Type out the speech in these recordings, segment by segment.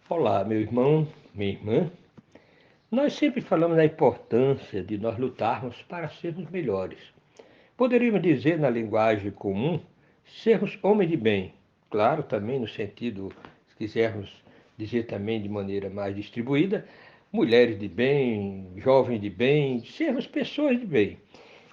Olá, meu irmão, minha irmã. Nós sempre falamos da importância de nós lutarmos para sermos melhores. Poderíamos dizer, na linguagem comum, sermos homens de bem. Claro, também no sentido, se quisermos dizer também de maneira mais distribuída, mulheres de bem, jovens de bem, sermos pessoas de bem.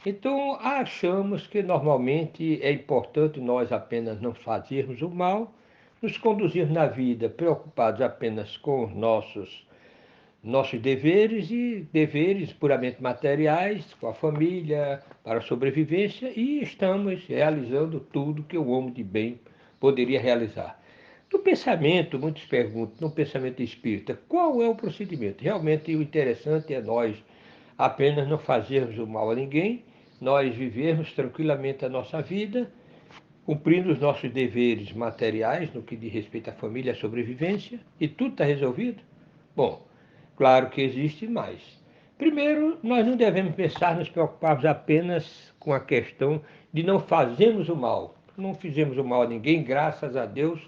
Então, achamos que normalmente é importante nós apenas não fazermos o mal, nos conduzirmos na vida preocupados apenas com os nossos deveres e deveres puramente materiais, com a família, para a sobrevivência, e estamos realizando tudo que o homem de bem poderia realizar. No pensamento, muitos perguntam, no pensamento espírita, qual é o procedimento? Realmente o interessante é nós apenas não fazermos o mal a ninguém, nós vivermos tranquilamente a nossa vida, cumprindo os nossos deveres materiais no que diz respeito à família e à sobrevivência, e tudo está resolvido? Bom, claro que existe mais. Primeiro, nós não devemos pensar, nos preocuparmos apenas com a questão de não fazermos o mal. Não fizemos o mal a ninguém, graças a Deus,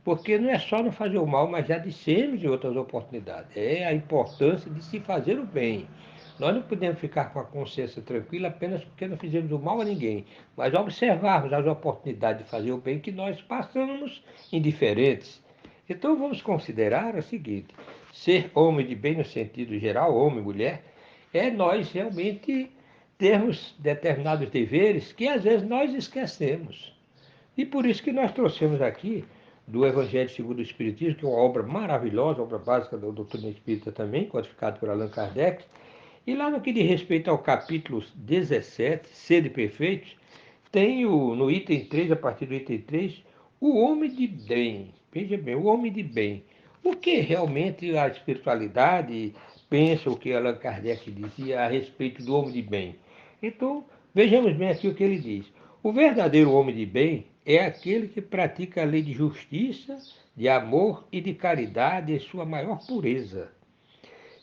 porque não é só não fazer o mal, mas já dissemos em outras oportunidades. É a importância de se fazer o bem. Nós não podemos ficar com a consciência tranquila apenas porque não fizemos o mal a ninguém, mas observarmos as oportunidades de fazer o bem que nós passamos indiferentes. Então vamos considerar o seguinte: ser homem de bem no sentido geral, homem e mulher, é nós realmente termos determinados deveres que às vezes nós esquecemos. E por isso que nós trouxemos aqui do Evangelho segundo o Espiritismo, que é uma obra maravilhosa, obra básica da doutrina espírita também, codificada por Allan Kardec. E lá no que diz respeito ao capítulo 17, Sede Perfeitos, tem no item 3, a partir do item 3, o homem de bem. Veja bem, o homem de bem. O que realmente a espiritualidade pensa, o que Allan Kardec dizia a respeito do homem de bem? Então, vejamos bem aqui o que ele diz. O verdadeiro homem de bem é aquele que pratica a lei de justiça, de amor e de caridade em sua maior pureza.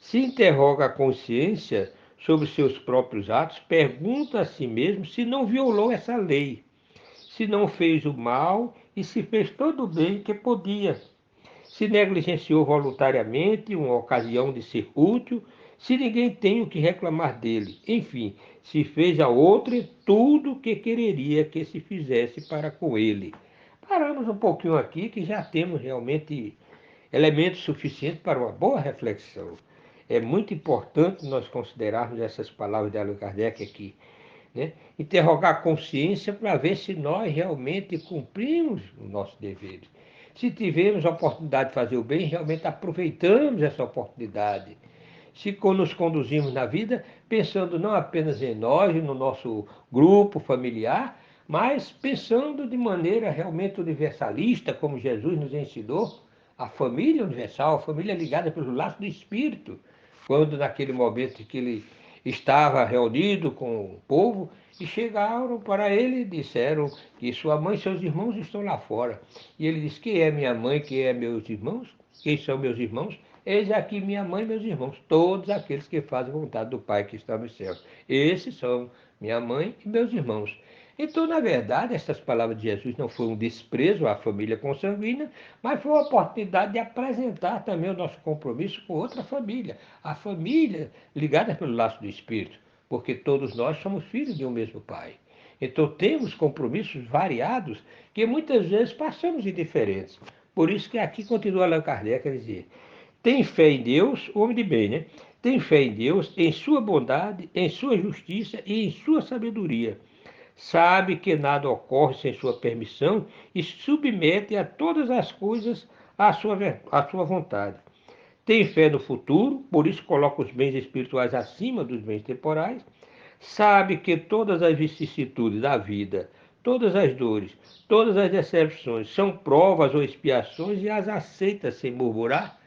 Se interroga a consciência sobre seus próprios atos, pergunta a si mesmo se não violou essa lei, se não fez o mal e se fez todo o bem que podia, se negligenciou voluntariamente uma ocasião de ser útil, se ninguém tem o que reclamar dele, enfim, se fez a outra tudo o que quereria que se fizesse para com ele. Paramos um pouquinho aqui que já temos realmente elementos suficientes para uma boa reflexão. É muito importante nós considerarmos essas palavras de Allan Kardec aqui, né? Interrogar a consciência para ver se nós realmente cumprimos os nossos deveres. Se tivermos a oportunidade de fazer o bem, realmente aproveitamos essa oportunidade. Se nos conduzimos na vida pensando não apenas em nós e no nosso grupo familiar, mas pensando de maneira realmente universalista, como Jesus nos ensinou, a família universal, a família ligada pelo laço do Espírito, quando naquele momento que ele estava reunido com o povo, e chegaram para ele e disseram que sua mãe e seus irmãos estão lá fora. E ele disse: quem é minha mãe, quem é meus irmãos? Quem são meus irmãos? Eis aqui minha mãe e meus irmãos, todos aqueles que fazem vontade do Pai que está nos céus. Esses são minha mãe e meus irmãos. Então, na verdade, essas palavras de Jesus não foram um desprezo à família consanguínea, mas foi uma oportunidade de apresentar também o nosso compromisso com outra família, a família ligada pelo laço do Espírito, porque todos nós somos filhos de um mesmo Pai. Então temos compromissos variados que muitas vezes passamos indiferentes. Por isso que aqui continua Allan Kardec a dizer: tem fé em Deus, homem de bem, né? Tem fé em Deus, em sua bondade, em sua justiça e em sua sabedoria. Sabe que nada ocorre sem sua permissão e submete a todas as coisas à sua vontade. Tem fé no futuro, por isso coloca os bens espirituais acima dos bens temporais. Sabe que todas as vicissitudes da vida, todas as dores, todas as decepções são provas ou expiações e as aceita sem murmurar.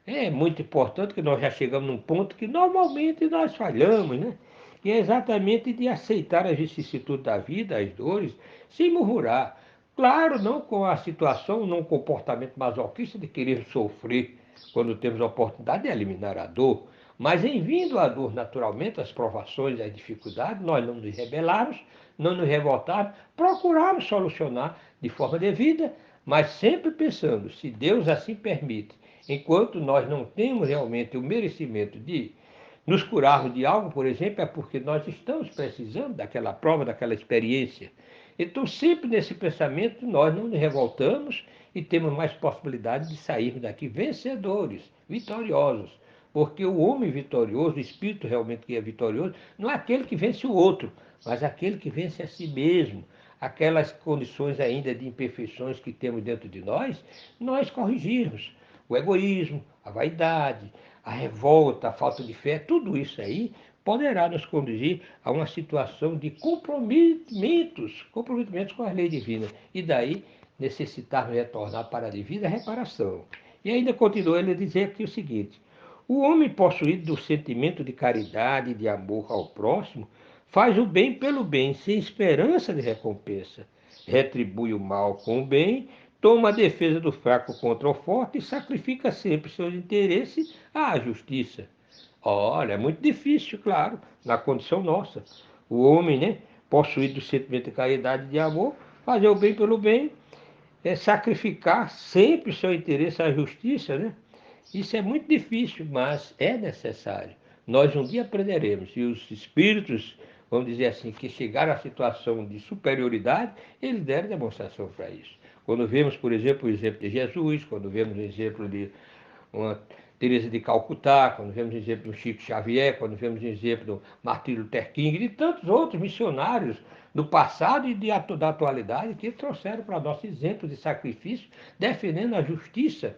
É muito importante que nós já chegamos num ponto que normalmente nós falhamos, né? Que é exatamente de aceitar as vicissitudes da vida, as dores, sem murmurar. Claro, não com a situação, não com o comportamento masoquista de querer sofrer quando temos a oportunidade de eliminar a dor, mas em vindo a dor naturalmente, as provações, as dificuldades, nós não nos rebelarmos, não nos revoltarmos, procurarmos solucionar de forma devida, mas sempre pensando, se Deus assim permite, enquanto nós não temos realmente o merecimento de nos curarmos de algo, por exemplo, é porque nós estamos precisando daquela prova, daquela experiência. Então, sempre nesse pensamento, nós não nos revoltamos e temos mais possibilidade de sairmos daqui vencedores, vitoriosos. Porque o homem vitorioso, o espírito realmente que é vitorioso, não é aquele que vence o outro, mas aquele que vence a si mesmo. Aquelas condições ainda de imperfeições que temos dentro de nós corrigirmos. O egoísmo, a vaidade, a revolta, a falta de fé, tudo isso aí poderá nos conduzir a uma situação de comprometimentos com as leis divinas. E daí necessitarmos retornar para a devida reparação. E ainda continua ele a dizer aqui o seguinte: o homem possuído do sentimento de caridade e de amor ao próximo faz o bem pelo bem, sem esperança de recompensa. Retribui o mal com o bem, toma a defesa do fraco contra o forte e sacrifica sempre seus interesses à justiça. Olha, é muito difícil, claro, na condição nossa. O homem, né, possuído do sentimento de caridade e de amor, fazer o bem pelo bem, é sacrificar sempre seu interesse à justiça, né? Isso é muito difícil, mas é necessário. Nós um dia aprenderemos. E os espíritos, vamos dizer assim, que chegaram à situação de superioridade, eles deram demonstração para isso. Quando vemos, por exemplo, o exemplo de Jesus, quando vemos o exemplo de uma Teresa de Calcutá, quando vemos o exemplo do Chico Xavier, quando vemos o exemplo do Martin Luther King, e de tantos outros missionários do passado e da atualidade que trouxeram para nós exemplos de sacrifício, defendendo a justiça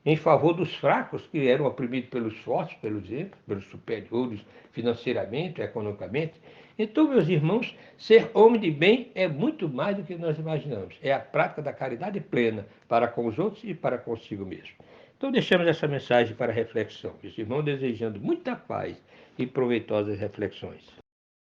em favor dos fracos, que eram oprimidos pelos fortes, pelos exemplo, pelos superiores financeiramente, economicamente. Então, meus irmãos, ser homem de bem é muito mais do que nós imaginamos. É a prática da caridade plena para com os outros e para consigo mesmo. Então, deixamos essa mensagem para reflexão. Meus irmãos, desejando muita paz e proveitosas reflexões.